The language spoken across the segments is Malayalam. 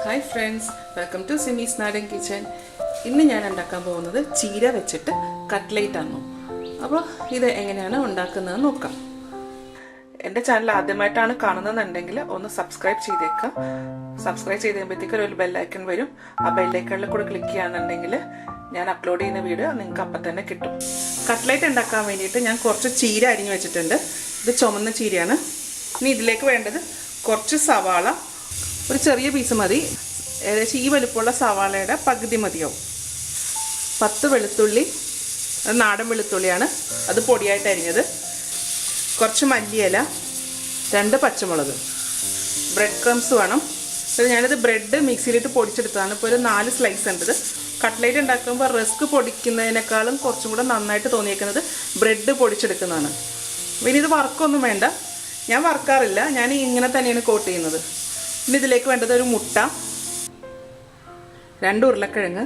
Hi friends, welcome to Simis Nadan Kitchen. ഇന്ന് ഞാൻ ഉണ്ടാക്കാൻ പോകുന്നത് ചീര വെച്ചിട്ട് കട്ട്ലേറ്റ് ആണ്. അപ്പോൾ ഇത് എങ്ങനെയാണ് ഉണ്ടാക്കുന്നതെന്ന് നോക്കാം. എൻ്റെ ചാനൽ ആദ്യമായിട്ടാണ് കാണുന്നതെന്നുണ്ടെങ്കിൽ ഒന്ന് സബ്സ്ക്രൈബ് ചെയ്തേക്കാം. സബ്സ്ക്രൈബ് ചെയ്ത് കഴിയുമ്പോഴത്തേക്കും ഒരു ബെൽ ഐക്കൺ വരും. ആ ബെൽ ഐക്കണിൽ കൂടെ ക്ലിക്ക് ചെയ്യുകയാണെന്നുണ്ടെങ്കിൽ ഞാൻ അപ്ലോഡ് ചെയ്യുന്ന വീഡിയോ നിങ്ങൾക്ക് അപ്പം തന്നെ കിട്ടും. കട്ട്ലേറ്റ് ഉണ്ടാക്കാൻ വേണ്ടിയിട്ട് ഞാൻ കുറച്ച് ചീര അരിഞ്ഞു വെച്ചിട്ടുണ്ട്. ഇത് ചുമന്ന ചീരയാണ്. ഇനി ഇതിലേക്ക് വേണ്ടത് കുറച്ച് സവാള, ഒരു ചെറിയ പീസ് മതി, ഏകദേശം ഈ വലുപ്പമുള്ള സവാളയുടെ പകുതി മതിയാവും. 10 വെളുത്തുള്ളി, അത് നാടൻ വെളുത്തുള്ളിയാണ്, അത് പൊടിയായിട്ട് അരിഞ്ഞത്, കുറച്ച് മല്ലിയില, 2 പച്ചമുളക്, ബ്രെഡ് ക്രംസ് വേണം. ഞാനിത് ബ്രെഡ് മിക്സിയിലിട്ട് പൊടിച്ചെടുത്തതാണ്. ഇപ്പോൾ ഒരു 4 സ്ലൈസ് ഉണ്ട്. കട്ട്ലേറ്റ് ഉണ്ടാക്കുമ്പോൾ റസ്ക് പൊടിക്കുന്നതിനേക്കാളും കുറച്ചും കൂടെ നന്നായിട്ട് തോന്നിയേക്കുന്നത് ബ്രെഡ് പൊടിച്ചെടുക്കുന്നതാണ്. പിന്നെ ഇത് വറക്കൊന്നും വേണ്ട, ഞാൻ വറക്കാറില്ല, ഞാൻ ഇങ്ങനെ തന്നെയാണ് കോട്ട് ചെയ്യുന്നത്. ഇനി ഇതിലേക്ക് വേണ്ടത് ഒരു മുട്ട, 2 ഉരുളക്കിഴങ്ങ്.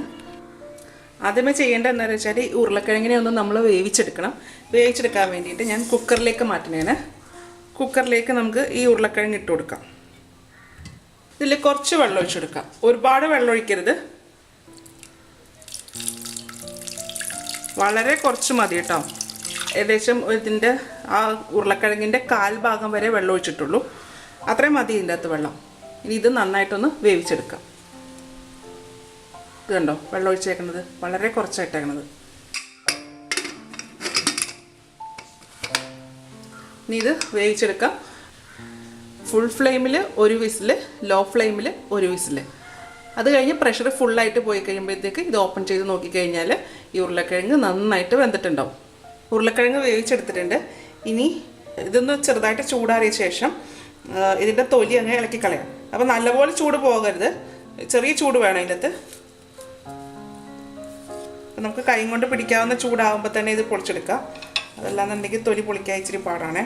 ആദ്യമേ ചെയ്യേണ്ടത് എന്താണെന്ന് വെച്ചാൽ ഈ ഉരുളക്കിഴങ്ങിനെ ഒന്ന് നമ്മൾ വേവിച്ചെടുക്കണം. വേവിച്ചെടുക്കാൻ വേണ്ടിയിട്ട് ഞാൻ കുക്കറിലേക്ക് മാറ്റുന്നതാണ്. കുക്കറിലേക്ക് നമുക്ക് ഈ ഉരുളക്കിഴങ്ങ് ഇട്ട് കൊടുക്കാം. ഇതിൽ കുറച്ച് വെള്ളം ഒഴിച്ചെടുക്കാം, ഒരുപാട് വെള്ളം ഒഴിക്കരുത്, വളരെ കുറച്ച് മതി കേട്ടോ. ഏകദേശം ഇതിൻ്റെ ആ ഉരുളക്കിഴങ്ങിൻ്റെ 1/4 ഭാഗം വരെ വെള്ളം ഒഴിച്ചിട്ടുള്ളൂ, അത്രയും മതി ഇതിൻ്റെ അകത്ത് വെള്ളം. ഇനി ഇത് നന്നായിട്ടൊന്ന് വേവിച്ചെടുക്കാം. ഇത് കണ്ടോ, വെള്ളം ഒഴിച്ചേക്കുന്നത് വളരെ കുറച്ചായിട്ടേക്കണത്. ഇനി ഇത് വേവിച്ചെടുക്കാം. ഫുൾ ഫ്ലെയിമിൽ 1 വിസിൽ, ലോ ഫ്ലെയിമിൽ 1 വിസിൽ. അത് കഴിഞ്ഞ് പ്രഷർ ഫുള്ളായിട്ട് പോയി കഴിയുമ്പോഴത്തേക്ക് ഇത് ഓപ്പൺ ചെയ്ത് നോക്കിക്കഴിഞ്ഞാൽ ഈ ഉരുളക്കിഴങ്ങ് നന്നായിട്ട് വെന്തിട്ടുണ്ടാവും. ഉരുളക്കിഴങ്ങ് വേവിച്ചെടുത്തിട്ടുണ്ട്. ഇനി ഇതൊന്ന് ചെറുതായിട്ട് ചൂടാറിയ ശേഷം ഇതിൻ്റെ തൊലി അങ്ങ് ഇളക്കി കളയാം. അപ്പോൾ നല്ലപോലെ ചൂട് പോകരുത്, ചെറിയ ചൂട് വേണം ഇതിൻ്റെ അകത്ത്. നമുക്ക് കൈ കൊണ്ട് പിടിക്കാവുന്ന ചൂടാകുമ്പോൾ തന്നെ ഇത് പൊളിച്ചെടുക്കാം. അതല്ലാന്നുണ്ടെങ്കിൽ തൊലി പൊളിക്കാൻ ഇച്ചിരി പാടാണേ.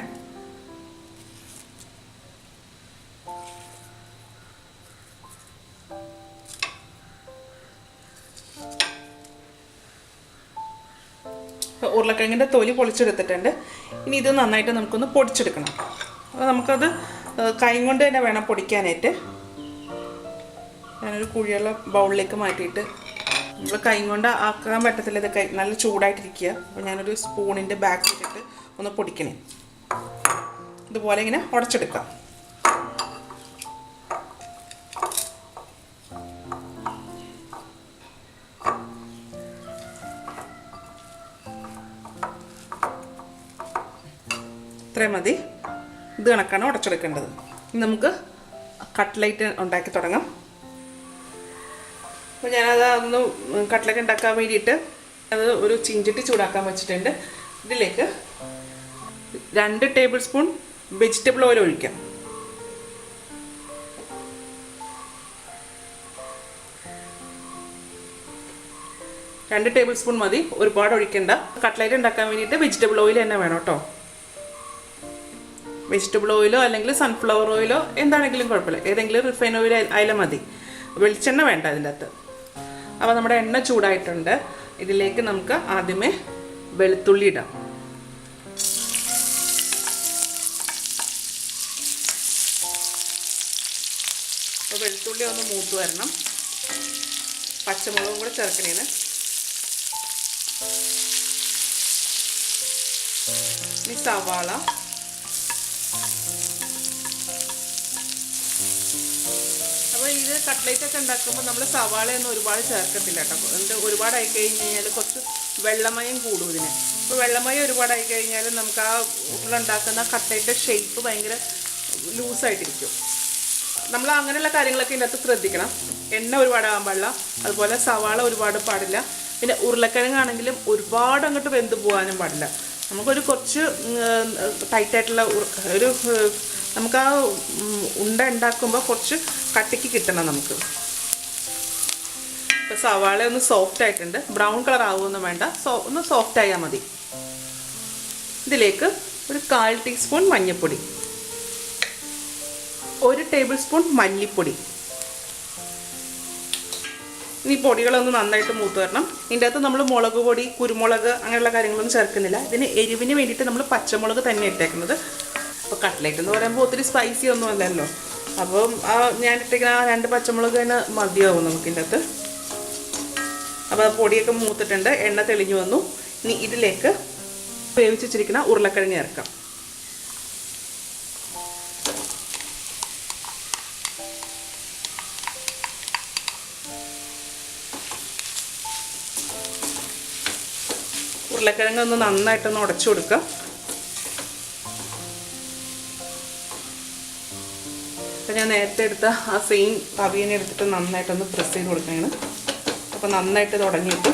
അപ്പോൾ ഉരുളക്കിഴങ്ങിൻ്റെ തൊലി പൊളിച്ചെടുത്തിട്ടുണ്ട്. ഇനി ഇത് നന്നായിട്ട് നമുക്കൊന്ന് പൊടിച്ചെടുക്കണം. അപ്പോൾ നമുക്കത് കൈ കൊണ്ട് തന്നെ വേണം പൊടിക്കാനായിട്ട്. ഞാനൊരു കുഴിയുള്ള ബൗളിലേക്ക് മാറ്റിയിട്ട്, നമ്മൾ കൈ കൊണ്ട് ആക്കാൻ പറ്റത്തില്ല, ഇത് നല്ല ചൂടായിട്ടിരിക്കുക. അപ്പോൾ ഞാനൊരു സ്പൂണിൻ്റെ ബാക്ക് ഇട്ടിട്ട് ഒന്ന് പൊടിക്കണേ. ഇതുപോലെ ഇങ്ങനെ ഉടച്ചെടുക്കാം. ഇത്രയും മതി. ഇത് കണക്കാണ് ഉടച്ചെടുക്കേണ്ടത്. ഇനി നമുക്ക് കട്ട്ലേറ്റ് ഉണ്ടാക്കി തുടങ്ങാം. അപ്പോൾ ഞാനത് അതൊന്ന് കട്ട്ലേറ്റ് ഉണ്ടാക്കാൻ വേണ്ടിയിട്ട് അത് ഒരു ചീഞ്ചട്ടി ചൂടാക്കാൻ വെച്ചിട്ടുണ്ട്. ഇതിലേക്ക് 2 ടേബിൾ സ്പൂൺ വെജിറ്റബിൾ ഓയിൽ ഒഴിക്കാം. രണ്ട് ടേബിൾ സ്പൂൺ മതി, ഒരുപാട് ഒഴിക്കണ്ട. കട്ട്ലേറ്റ് ഉണ്ടാക്കാൻ വേണ്ടിയിട്ട് വെജിറ്റബിൾ ഓയിൽ തന്നെ വേണം കേട്ടോ. വെജിറ്റബിൾ ഓയിലോ അല്ലെങ്കിൽ സൺഫ്ലവർ ഓയിലോ എന്താണെങ്കിലും കുഴപ്പമില്ല, ഏതെങ്കിലും റിഫൈൻ ഓയിൽ ആയാലും മതി. വെളിച്ചെണ്ണ വേണ്ട അതിൻ്റെ അകത്ത്. അപ്പോൾ നമ്മുടെ എണ്ണ ചൂടായിട്ടുണ്ട്. ഇതിലേക്ക് നമുക്ക് ആദ്യമേ വെളുത്തുള്ളി ഇടാം. അപ്പോൾ വെളുത്തുള്ളി ഒന്ന് മൂത്ത് വരണം. പച്ചമുളകും കൂടെ ചേർക്കണേന്. ഇനി സവാള, അപ്പോൾ ഇത് കട്ട്ലേറ്റൊക്കെ ഉണ്ടാക്കുമ്പോൾ നമ്മൾ സവാളയൊന്നും ഒരുപാട് ചേർക്കത്തില്ല കേട്ടോ. എന്നിട്ട് ഒരുപാടായി കഴിഞ്ഞ് കഴിഞ്ഞാൽ കുറച്ച് വെള്ളമയം കൂടും ഇതിന്. അപ്പോൾ വെള്ളമയം ഒരുപാടായി കഴിഞ്ഞാൽ നമുക്ക് ആ ഉരുളുണ്ടാക്കുന്ന കട്ട്ലേറ്റ് ഷേപ്പ് ഭയങ്കര ലൂസായിട്ടിരിക്കും. നമ്മൾ അങ്ങനെയുള്ള കാര്യങ്ങളൊക്കെ ഇതിനകത്ത് ശ്രദ്ധിക്കണം. എണ്ണ ഒരുപാടാകാൻ പാടില്ല, അതുപോലെ സവാള ഒരുപാട് പാടില്ല. പിന്നെ ഉരുളക്കിഴങ്ങാണെങ്കിലും ഒരുപാട് അങ്ങോട്ട് വെന്ത് പോകാനും പാടില്ല. നമുക്കൊരു കുറച്ച് ടൈറ്റായിട്ടുള്ള ഒരു, നമുക്ക് ആ ഉണ്ട ഉണ്ടാക്കുമ്പോൾ കുറച്ച് കട്ടിക്ക് കിട്ടണം നമുക്ക്. ഇപ്പോൾ സവാള ഒന്ന് സോഫ്റ്റ് ആയിട്ടുണ്ട്, ബ്രൗൺ കളർ ആവുമൊന്നും വേണ്ട, ഒന്ന് സോഫ്റ്റ് ആയാൽ മതി. ഇതിലേക്ക് ഒരു 1/4 ടീസ്പൂൺ മഞ്ഞൾപ്പൊടി, 1 ടേബിൾ സ്പൂൺ മല്ലിപ്പൊടി. ഇനി പൊടികളൊന്ന് നന്നായിട്ട് മൂത്ത് വരണം. ഇതിൻ്റെ അകത്ത് നമ്മൾ മുളക് പൊടി, കുരുമുളക് അങ്ങനെയുള്ള കാര്യങ്ങളൊന്നും ചേർക്കുന്നില്ല. ഇതിന് എരിവിന് വേണ്ടിയിട്ട് നമ്മൾ പച്ചമുളക് തന്നെ ഇട്ടേക്കുന്നത്. അപ്പോൾ കട്ട്ലേറ്റ് എന്ന് പറയുമ്പോൾ ഒത്തിരി സ്പൈസി ഒന്നും അല്ലല്ലോ. അപ്പം ഞാനിട്ടിരിക്കുന്ന ആ 2 പച്ചമുളക് തന്നെ മതിയാവും നമുക്കിൻ്റെ അകത്ത്. അപ്പോൾ പൊടിയൊക്കെ മൂത്തിട്ടുണ്ട്, എണ്ണ തെളിഞ്ഞു വന്നു. ഇനി ഇതിലേക്ക് വേവിച്ചിരിക്കുന്ന ഉരുളക്കിഴങ്ങ് ചേർക്കാം. ഉരുളക്കിഴങ്ങ് ഒന്ന് നന്നായിട്ടൊന്ന് ഉടച്ചു കൊടുക്കുക. അപ്പം ഞാൻ നേരത്തെ എടുത്ത ആ സെയിം അവിയനെ എടുത്തിട്ട് നന്നായിട്ടൊന്ന് പ്രസ് ചെയ്ത് കൊടുക്കുകയാണ്. അപ്പോൾ നന്നായിട്ട് ഇത് ഉടഞ്ഞിട്ട്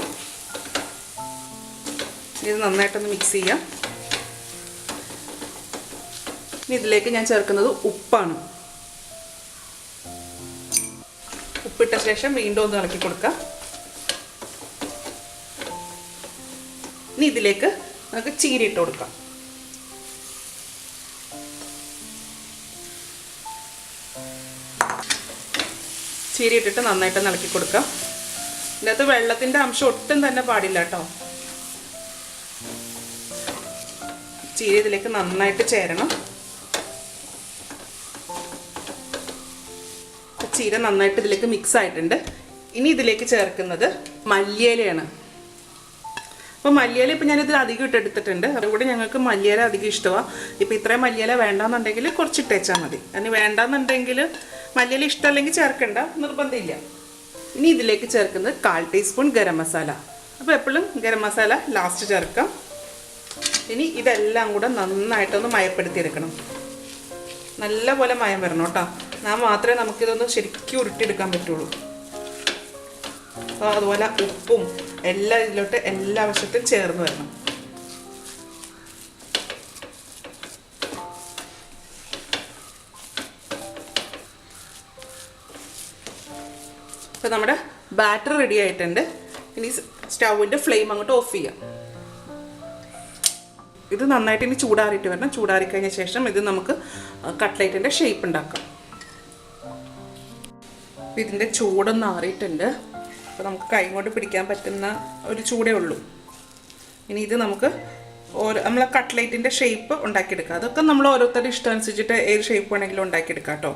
ഇത് നന്നായിട്ടൊന്ന് മിക്സ് ചെയ്യാം. ഇനി ഇതിലേക്ക് ഞാൻ ചേർക്കുന്നത് ഉപ്പാണ്. ഉപ്പിട്ട ശേഷം വീണ്ടും ഒന്ന് ഇളക്കി കൊടുക്കാം. ഇനി ഇതിലേക്ക് നമുക്ക് ചീര ഇട്ട് കൊടുക്കാം. ചീര ഇട്ടിട്ട് നന്നായിട്ട് ഇളക്കി കൊടുക്കാം. ഇതിനകത്ത് വെള്ളത്തിൻ്റെ അംശം ഒട്ടും തന്നെ പാടില്ല കേട്ടോ. ചീര ഇതിലേക്ക് നന്നായിട്ട് ചേരണം. ചീര നന്നായിട്ട് ഇതിലേക്ക് മിക്സ് ആയിട്ടുണ്ട്. ഇനി ഇതിലേക്ക് ചേർക്കുന്നത് മല്ലിയിലയാണ്. അപ്പോൾ മല്ലിയില ഇപ്പം ഞാനിതിൽ അധികം ഇട്ടെടുത്തിട്ടുണ്ട്. അതുകൂടെ ഞങ്ങൾക്ക് മല്ലിയില അധികം ഇഷ്ടമാണ്. ഇപ്പോൾ ഇത്രയും മല്ലിയില വേണ്ടാന്നുണ്ടെങ്കിൽ കുറച്ചിട്ടേച്ചാൽ മതി. അതിന് വേണ്ടാന്നുണ്ടെങ്കിൽ മല്ലിയില ഇഷ്ടമല്ലെങ്കിൽ ചേർക്കണ്ട, നിർബന്ധമില്ല. ഇനി ഇതിലേക്ക് ചേർക്കുന്നത് 1/4 ടീസ്പൂൺ ഗരം മസാല. അപ്പോൾ എപ്പോഴും ഗരം മസാല ലാസ്റ്റ് ചേർക്കാം. ഇനി ഇതെല്ലാം കൂടെ നന്നായിട്ടൊന്ന് മയപ്പെടുത്തിയെടുക്കണം. നല്ല പോലെ മയം വരണം കേട്ടോ. എന്നാൽ മാത്രമേ നമുക്കിതൊന്ന് ശരിക്കും ഉരുട്ടിയെടുക്കാൻ പറ്റുള്ളൂ. അപ്പോൾ അതുപോലെ ഉപ്പും എല്ലാം ഇതിലോട്ട് എല്ലാ വശത്തും ചേർന്ന് വരണം. അപ്പോൾ നമ്മുടെ ബാറ്റർ റെഡി ആയിട്ടുണ്ട്. ഇനി സ്റ്റൗവിൻ്റെ ഫ്ലെയിം അങ്ങോട്ട് ഓഫ് ചെയ്യാം. ഇത് നന്നായിട്ട് ഇനി ചൂടാറിയിട്ട് വരണം. ചൂടാറിക്കഴിഞ്ഞ ശേഷം ഇത് നമുക്ക് കട്ട്ലേറ്റിൻ്റെ ഷേപ്പ് ഉണ്ടാക്കാം. ഇതിൻ്റെ ചൂടൊന്ന് ആറിയിട്ടുണ്ട്. അപ്പോൾ നമുക്ക് കൈ കൊണ്ട് പിടിക്കാൻ പറ്റുന്ന ഒരു ചൂടേ ഉള്ളൂ. ഇനി ഇത് നമുക്ക് നമ്മളെ കട്ട്ലേറ്റിൻ്റെ ഷേപ്പ് ഉണ്ടാക്കിയെടുക്കാം. അതൊക്കെ നമ്മൾ ഓരോരുത്തരുടെ ഇഷ്ടം അനുസരിച്ചിട്ട് ഏത് ഷേപ്പ് വേണമെങ്കിലും ഉണ്ടാക്കിയെടുക്കാം കേട്ടോ.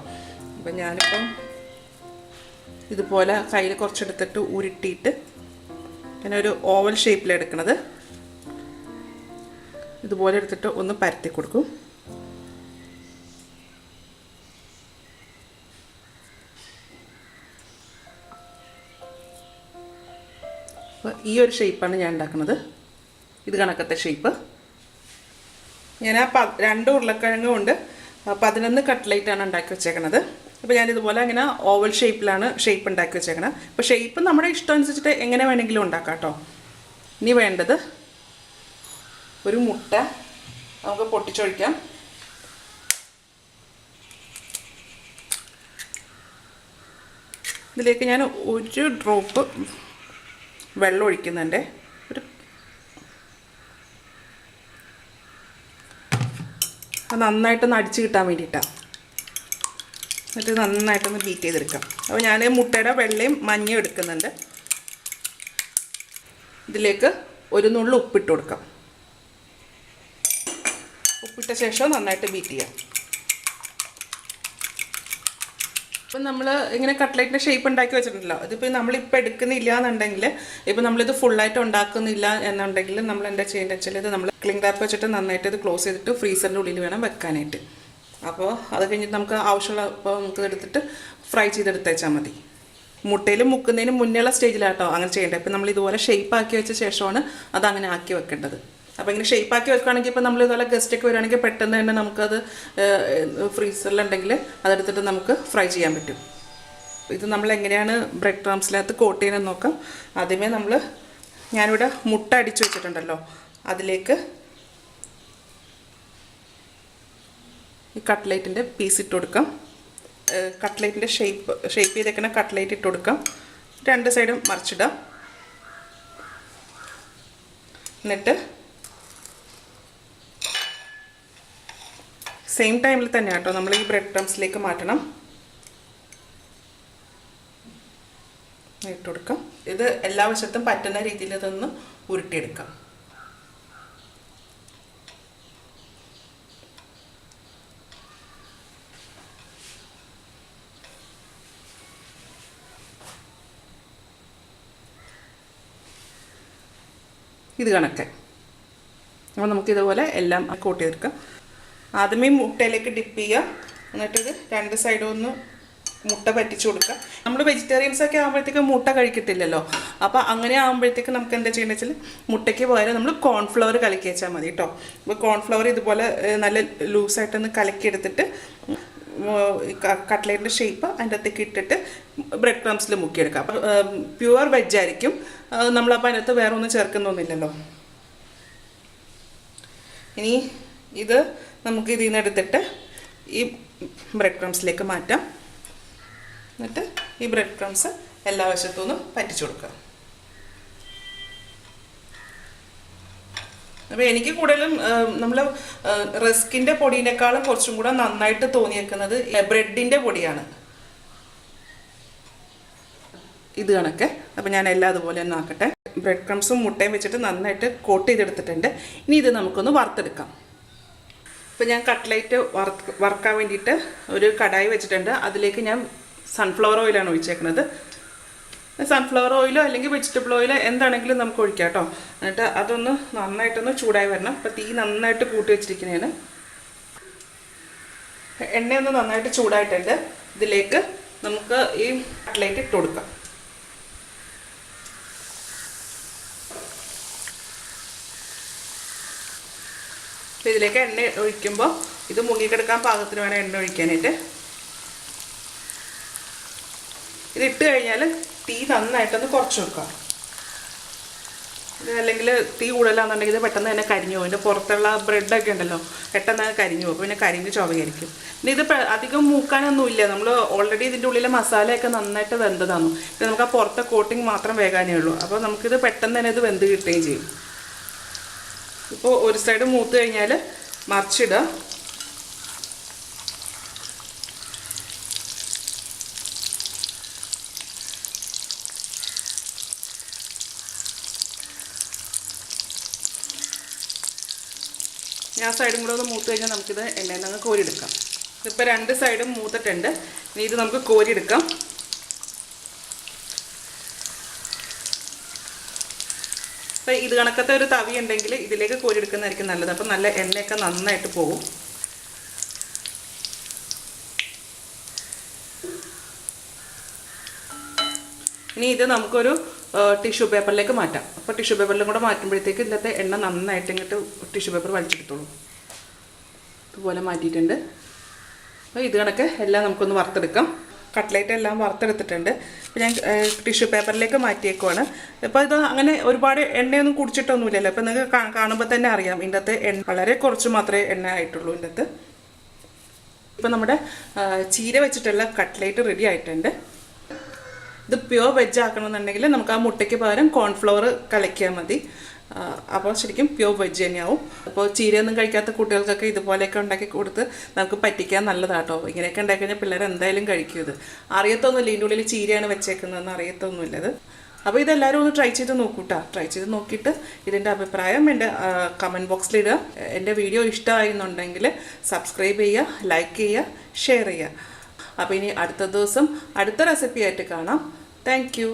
അപ്പം ഞാനിപ്പം ഇതുപോലെ കയ്യിൽ കുറച്ചെടുത്തിട്ട് ഉരുട്ടിയിട്ട് പിന്നെ ഒരു ഓവൽ ഷേപ്പിലെടുക്കണത് ഇതുപോലെ എടുത്തിട്ട് ഒന്ന് പരത്തി കൊടുക്കും. അപ്പോൾ ഈ ഒരു ഷേപ്പാണ് ഞാൻ ഉണ്ടാക്കുന്നത്. ഇത് കണക്കത്തെ ഷേപ്പ്. ഞാൻ ആ 2 ഉരുളക്കിഴങ്ങ് കൊണ്ട് 11 കട്ട്ലേറ്റാണ് ഉണ്ടാക്കി വെച്ചേക്കണത്. അപ്പോൾ ഞാനിതുപോലെ അങ്ങനെ ഓവൽ ഷേപ്പിലാണ് ഷേപ്പ് ഉണ്ടാക്കി വെച്ചേക്കണത്. അപ്പോൾ ഷേപ്പ് നമ്മുടെ ഇഷ്ടം അനുസരിച്ചിട്ട് എങ്ങനെ വേണമെങ്കിലും ഉണ്ടാക്കാം കേട്ടോ. ഇനി വേണ്ടത് ഒരു മുട്ട നമുക്ക് പൊട്ടിച്ചൊഴിക്കാം. ഇതിലേക്ക് ഞാൻ ഒരു ഡ്രോപ്പ് വെള്ളം ഒഴിക്കുന്നുണ്ട്. അത് നന്നായിട്ടൊന്ന് അടിച്ച് കിട്ടാൻ വേണ്ടിയിട്ടാണ്. എന്നിട്ട് നന്നായിട്ടൊന്ന് ബീറ്റ് ചെയ്തെടുക്കാം. അപ്പോൾ ഞാൻ മുട്ടയുടെ വെള്ളയും മഞ്ഞയും എടുക്കുന്നുണ്ട്. ഇതിലേക്ക് ഒരു നുള്ളു ഉപ്പിട്ട് കൊടുക്കാം. ഉപ്പിട്ട ശേഷം നന്നായിട്ട് ബീറ്റ് ചെയ്യാം. ഇപ്പം നമ്മൾ ഇങ്ങനെ കട്ട്ലേറ്റിൻ്റെ ഷേപ്പ് ഉണ്ടാക്കി വെച്ചിട്ടുണ്ടല്ലോ. ഇതിപ്പോൾ നമ്മളിപ്പോൾ എടുക്കുന്നില്ല എന്നുണ്ടെങ്കിൽ, ഇപ്പോൾ നമ്മളിത് ഫുള്ളായിട്ട് ഉണ്ടാക്കുന്നില്ല എന്നുണ്ടെങ്കിൽ നമ്മൾ എന്താ ചെയ്യേണ്ടത് വെച്ചാൽ ഇത് നമ്മൾ ക്ലിംഗ് റാപ്പ് വെച്ചിട്ട് നന്നായിട്ട് ഇത് ക്ലോസ് ചെയ്തിട്ട് ഫ്രീസറിൻ്റെ ഉള്ളിൽ വേണം വെക്കാനായിട്ട്. അപ്പോൾ അത് കഴിഞ്ഞിട്ട് നമുക്ക് ആവശ്യമുള്ള ഇപ്പോൾ നമുക്ക് എടുത്തിട്ട് ഫ്രൈ ചെയ്തെടുത്തേച്ചാൽ മതി. മുട്ടയിൽ മുക്കുന്നതിന് മുന്നേയുള്ള സ്റ്റേജിലാട്ടോ അങ്ങനെ ചെയ്യേണ്ടത്. ഇപ്പം നമ്മൾ ഇതുപോലെ ഷേപ്പ് ആക്കി വെച്ച ശേഷമാണ് അതങ്ങനെ ആക്കി വെക്കേണ്ടത്. അപ്പോൾ ഇങ്ങനെ ഷേപ്പാക്കി വെക്കുകയാണെങ്കിൽ ഇപ്പോൾ നമ്മൾ ഇതുപോലെ ഗസ്റ്റൊക്കെ വരികയാണെങ്കിൽ പെട്ടെന്ന് തന്നെ നമുക്കത് ഫ്രീസറിലുണ്ടെങ്കിൽ അതെടുത്തിട്ട് നമുക്ക് ഫ്രൈ ചെയ്യാൻ പറ്റും. ഇത് നമ്മൾ എങ്ങനെയാണ് ബ്രെഡ് ക്രംസിനകത്ത് കോട്ട് ചെയ്യുന്നതെന്ന് നോക്കാം. ആദ്യമേ ഞാനിവിടെ മുട്ട അടിച്ചു വെച്ചിട്ടുണ്ടല്ലോ, അതിലേക്ക് ഈ കട്ട്ലേറ്റിൻ്റെ പീസ് ഇട്ട് കൊടുക്കാം. കട്ട്ലേറ്റിൻ്റെ ഷേപ്പ് ചെയ്തേക്കുന്ന കട്ട്ലേറ്റ് ഇട്ട് കൊടുക്കാം. 2 സൈഡും മറിച്ചിടാം. എന്നിട്ട് സെയിം ടൈമിൽ തന്നെ കേട്ടോ നമ്മൾ ഈ ബ്രെഡ് ക്രംസിലേക്ക് മാറ്റണം. ഇട്ട് കൊടുക്കാം. ഇത് എല്ലാ വശത്തും പറ്റുന്ന രീതിയിൽ ഇതൊന്ന് ഉരുട്ടിയെടുക്കാം. ഇത് കണക്കെ. അപ്പോൾ നമുക്കിതുപോലെ എല്ലാം കോട്ട് ചെയ്തെടുക്കാം. ആദ്യമേ മുട്ടയിലേക്ക് ഡിപ്പ് ചെയ്യുക. എന്നിട്ടിത് രണ്ട് സൈഡും ഒന്ന് മുട്ട പറ്റിച്ചു കൊടുക്കുക. നമ്മൾ വെജിറ്റേറിയൻസൊക്കെ ആകുമ്പോഴത്തേക്ക് മുട്ട കഴിക്കത്തില്ലല്ലോ. അപ്പോൾ അങ്ങനെ ആകുമ്പോഴത്തേക്ക് നമുക്ക് എന്താ ചെയ്യേണ്ടത് വെച്ചാൽ മുട്ടയ്ക്ക് പകരം നമ്മൾ കോൺഫ്ലവർ കലക്കി വെച്ചാൽ മതി കേട്ടോ. അപ്പോൾ കോൺഫ്ലവർ ഇതുപോലെ നല്ല ലൂസായിട്ടൊന്ന് കലക്കിയെടുത്തിട്ട് കട്ട്ലേറ്റിൻ്റെ ഷേപ്പ് അതിൻ്റെ അകത്തേക്ക് ഇട്ടിട്ട് ബ്രെഡ് ക്രംസിൽ മുക്കിയെടുക്കുക. അപ്പോൾ പ്യുവർ വെജായിരിക്കും. നമ്മളപ്പോൾ അതിനകത്ത് വേറെ ഒന്നും ചേർക്കുന്നൊന്നുമില്ലല്ലോ. ഇനി ഇത് നമുക്ക് ഇതിൽ നിന്ന് എടുത്തിട്ട് ഈ ബ്രെഡ് ക്രംസിലേക്ക് മാറ്റാം. എന്നിട്ട് ഈ ബ്രെഡ് ക്രംസ് എല്ലാ വശത്തു നിന്നും പറ്റിച്ചു കൊടുക്കുക. അപ്പോൾ എനിക്ക് കൂടുതലും നമ്മൾ റസ്കിൻ്റെ പൊടിയേക്കാളും കുറച്ചും കൂടെ നന്നായിട്ട് തോന്നിയേക്കുന്നത് ബ്രെഡിൻ്റെ പൊടിയാണ്. ഇത് കണക്കെ. അപ്പോൾ ഞാൻ എല്ലാം അതുപോലെ തന്നെ ആക്കട്ടെ. ബ്രെഡ് ക്രംസും മുട്ടയും വെച്ചിട്ട് നന്നായിട്ട് കോട്ട് ചെയ്തെടുത്തിട്ടുണ്ട്. ഇനി ഇത് നമുക്കൊന്ന് വറുത്തെടുക്കാം. ഇപ്പോൾ ഞാൻ കട്ട്ലേറ്റ് വറുക്കാൻ വേണ്ടിയിട്ട് ഒരു കടായി വെച്ചിട്ടുണ്ട്. അതിലേക്ക് ഞാൻ സൺഫ്ലവർ ഓയിലാണ് ഒഴിച്ചേക്കുന്നത്. സൺഫ്ലവർ ഓയിലോ അല്ലെങ്കിൽ വെജിറ്റബിൾ ഓയിലോ എന്താണെങ്കിലും നമുക്ക് ഒഴിക്കാം കേട്ടോ. എന്നിട്ട് അതൊന്ന് നന്നായിട്ടൊന്ന് ചൂടായി വരണം. അപ്പോൾ തീ നന്നായിട്ട് കൂട്ടി വെച്ചിരിക്കുന്നതാണ്. എണ്ണയൊന്ന് നന്നായിട്ട് ചൂടായിട്ടുണ്ട്. ഇതിലേക്ക് നമുക്ക് ഈ കട്ട്ലേറ്റ് ഇട്ട് കൊടുക്കാം. ഇതിലേക്ക് എണ്ണ ഒഴിക്കുമ്പോൾ ഇത് മുങ്ങിക്കിടക്കാൻ പാകത്തിന് വേണം എണ്ണ ഒഴിക്കാനായിട്ട്. ഇതിട്ട് കഴിഞ്ഞാൽ തീ നന്നായിട്ടൊന്ന് കുറച്ച് വെക്കുക. ഇത് അല്ലെങ്കിൽ തീ കൂടുതലാണെന്നുണ്ടെങ്കിൽ ഇത് പെട്ടെന്ന് തന്നെ കരിഞ്ഞു പോകും. ഇതിൻ്റെ പുറത്തുള്ള ബ്രെഡൊക്കെ ഉണ്ടല്ലോ പെട്ടെന്ന് കരിഞ്ഞു പോകും. പിന്നെ കരിഞ്ഞ് ചുവയായിരിക്കും. പിന്നെ ഇത് അധികം മൂക്കാനൊന്നുമില്ല. നമ്മൾ ഓൾറെഡി ഇതിൻ്റെ ഉള്ളിലെ മസാലയൊക്കെ നന്നായിട്ട് വെന്തതാണ്. ഇത് നമുക്ക് ആ പുറത്തെ കോട്ടിങ് മാത്രം വേകാനേ ഉള്ളൂ. അപ്പോൾ നമുക്കിത് പെട്ടെന്ന് തന്നെ ഇത് വെന്ത് കിട്ടുകയും ചെയ്യും. ഇപ്പോൾ ഒരു സൈഡ് മൂത്ത് കഴിഞ്ഞാൽ മറിച്ചിടുക. ആ സൈഡും കൂടെ ഒന്ന് മൂത്ത് കഴിഞ്ഞാൽ നമുക്കിത് എണ്ണയിൽ നിന്ന് കോരിയെടുക്കാം. ഇതിപ്പോൾ രണ്ട് സൈഡും മൂത്തിട്ടുണ്ട്. ഇനി ഇത് നമുക്ക് കോരിയെടുക്കാം. അപ്പോൾ ഇത് കണക്കത്തെ ഒരു തവി ഉണ്ടെങ്കിൽ ഇതിലേക്ക് കോരിയെടുക്കുന്നതായിരിക്കും നല്ലത്. അപ്പോൾ നല്ല എണ്ണയൊക്കെ നന്നായിട്ട് പോകും. ഇനി ഇത് നമുക്കൊരു ടിഷ്യൂ പേപ്പറിലേക്ക് മാറ്റാം. അപ്പോൾ ടിഷ്യൂ പേപ്പറിലും കൂടെ മാറ്റുമ്പോഴത്തേക്ക് ഇതിനകത്ത് എണ്ണ നന്നായിട്ട് ഇങ്ങോട്ട് ടിഷ്യൂ പേപ്പർ വലിച്ചെടുത്തോളൂ. ഇതുപോലെ മാറ്റിയിട്ടുണ്ട്. അപ്പോൾ ഇത് കണക്ക് എല്ലാം നമുക്കൊന്ന് വറുത്തെടുക്കാം. കട്ട്ലേറ്റ് എല്ലാം വറുത്തെടുത്തിട്ടുണ്ട്. അപ്പോൾ ഞാൻ ടിഷ്യൂ പേപ്പറിലേക്ക് മാറ്റിയേക്കുവാണ്. ഇപ്പോൾ ഇത് അങ്ങനെ ഒരുപാട് എണ്ണയൊന്നും കുടിച്ചിട്ടൊന്നുമില്ലല്ലോ. അപ്പോൾ നിങ്ങൾക്ക് കാണുമ്പോൾ തന്നെ അറിയാം ഇതിൻ്റെ അകത്ത് എണ്ണ വളരെ കുറച്ച് മാത്രമേ എണ്ണ ആയിട്ടുള്ളൂ ഇതിൻ്റെ അകത്ത്. ഇപ്പോൾ നമ്മുടെ ചീര വെച്ചിട്ടുള്ള കട്ട്ലേറ്റ് റെഡി ആയിട്ടുണ്ട്. ഇത് പ്യുവർ വെജ് ആക്കണമെന്നുണ്ടെങ്കിൽ നമുക്ക് ആ മുട്ടയ്ക്ക് പകരം കോൺഫ്ലവർ കലക്കിയാൽ മതി. അപ്പോൾ ശരിക്കും പ്യുവർ വെജ് തന്നെയാവും. അപ്പോൾ ചീരയൊന്നും കഴിക്കാത്ത കുട്ടികൾക്കൊക്കെ ഇതുപോലെയൊക്കെ ഉണ്ടാക്കി കൊടുത്ത് നമുക്ക് പറ്റിക്കാൻ നല്ലതാട്ടോ. ഇങ്ങനെയൊക്കെ ഉണ്ടാക്കി കഴിഞ്ഞാൽ പിള്ളേർ എന്തായാലും കഴിക്കും. ഇത് അറിയത്തൊന്നുമില്ല ഇതിൻ്റെ ഉള്ളിൽ ചീരയാണ് വെച്ചേക്കുന്നതെന്ന് അറിയത്തൊന്നുമില്ലത്. അപ്പോൾ ഇതെല്ലാവരും ഒന്ന് ട്രൈ ചെയ്ത് നോക്കൂട്ടോ. ട്രൈ ചെയ്ത് നോക്കിയിട്ട് ഇതിൻ്റെ അഭിപ്രായം എൻ്റെ കമൻറ്റ് ബോക്സിലിടുക. എൻ്റെ വീഡിയോ ഇഷ്ടമായിരുന്നുണ്ടെങ്കിൽ സബ്സ്ക്രൈബ് ചെയ്യുക, ലൈക്ക് ചെയ്യുക, ഷെയർ ചെയ്യുക. അപ്പോൾ ഇനി അടുത്ത ദിവസം അടുത്ത റെസിപ്പി ആയിട്ട് കാണാം. Thank you.